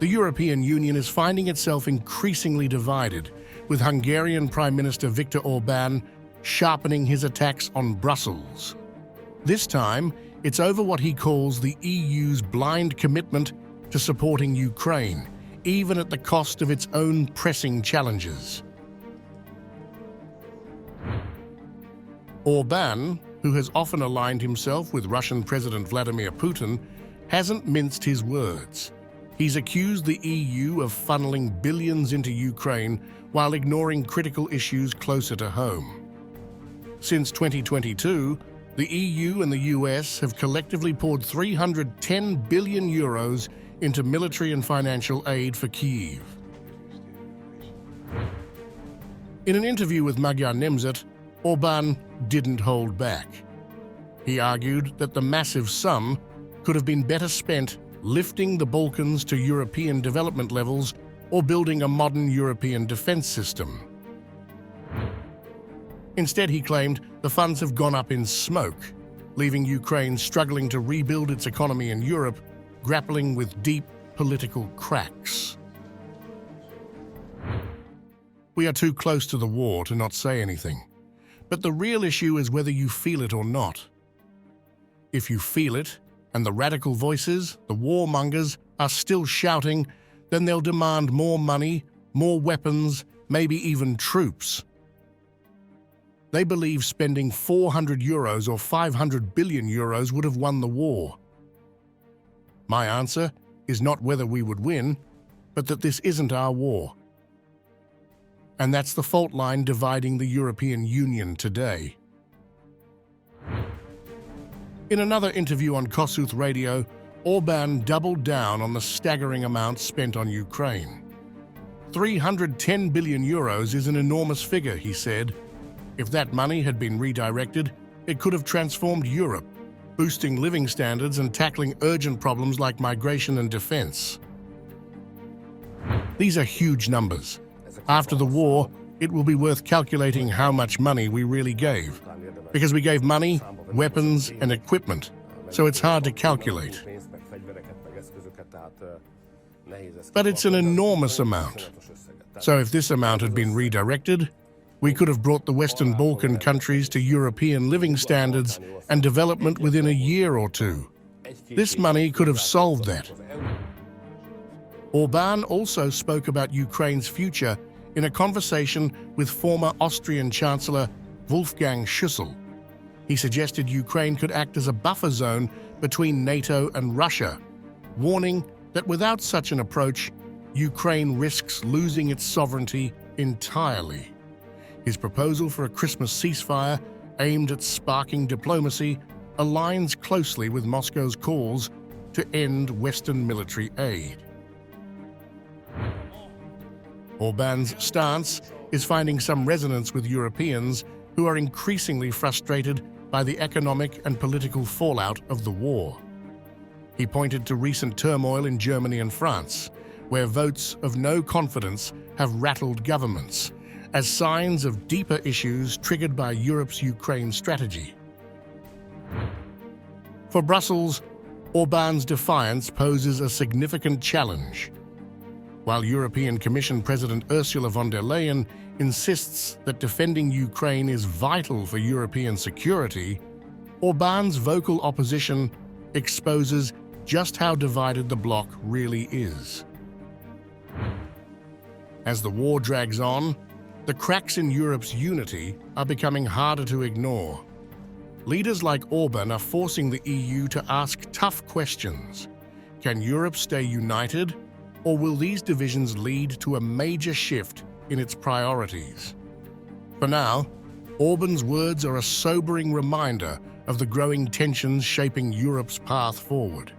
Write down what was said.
The European Union is finding itself increasingly divided, with Hungarian Prime Minister Viktor Orbán sharpening his attacks on Brussels. This time, it's over what he calls the EU's blind commitment to supporting Ukraine, even at the cost of its own pressing challenges. Orbán, who has often aligned himself with Russian President Vladimir Putin, hasn't minced his words. He's accused the EU of funneling billions into Ukraine while ignoring critical issues closer to home. Since 2022, the EU and the US have collectively poured €310 billion into military and financial aid for Kyiv. In an interview with Magyar Nemzet, Orbán didn't hold back. He argued that the massive sum could have been better spent lifting the Balkans to European development levels or building a modern European defense system. Instead, he claimed the funds have gone up in smoke, leaving Ukraine struggling to rebuild its economy in Europe, grappling with deep political cracks. We are too close to the war to not say anything. But the real issue is whether you feel it or not. If you feel it, and the radical voices, the warmongers, are still shouting, then they'll demand more money, more weapons, maybe even troops. They believe spending €400 or €500 billion would have won the war. My answer is not whether we would win, but that this isn't our war. And that's the fault line dividing the European Union today. In another interview on Kossuth Radio, Orbán doubled down on the staggering amount spent on Ukraine. €310 billion is an enormous figure, he said. If that money had been redirected, it could have transformed Europe, boosting living standards and tackling urgent problems like migration and defense. These are huge numbers. After the war, it will be worth calculating how much money we really gave, because we gave money, weapons, and equipment, so it's hard to calculate. But it's an enormous amount. So if this amount had been redirected, we could have brought the Western Balkan countries to European living standards and development within a year or two. This money could have solved that. Orbán also spoke about Ukraine's future in a conversation with former Austrian Chancellor Wolfgang Schüssel. He suggested Ukraine could act as a buffer zone between NATO and Russia, warning that without such an approach, Ukraine risks losing its sovereignty entirely. His proposal for a Christmas ceasefire aimed at sparking diplomacy aligns closely with Moscow's calls to end Western military aid. Orbán's stance is finding some resonance with Europeans who are increasingly frustrated by the economic and political fallout of the war. He pointed to recent turmoil in Germany and France, where votes of no confidence have rattled governments, as signs of deeper issues triggered by Europe's Ukraine strategy. For Brussels, Orbán's defiance poses a significant challenge. While European Commission President Ursula von der Leyen insists that defending Ukraine is vital for European security, Orbán's vocal opposition exposes just how divided the bloc really is. As the war drags on, the cracks in Europe's unity are becoming harder to ignore. Leaders like Orbán are forcing the EU to ask tough questions. Can Europe stay united, or will these divisions lead to a major shift in its priorities? For now, Orbán's words are a sobering reminder of the growing tensions shaping Europe's path forward.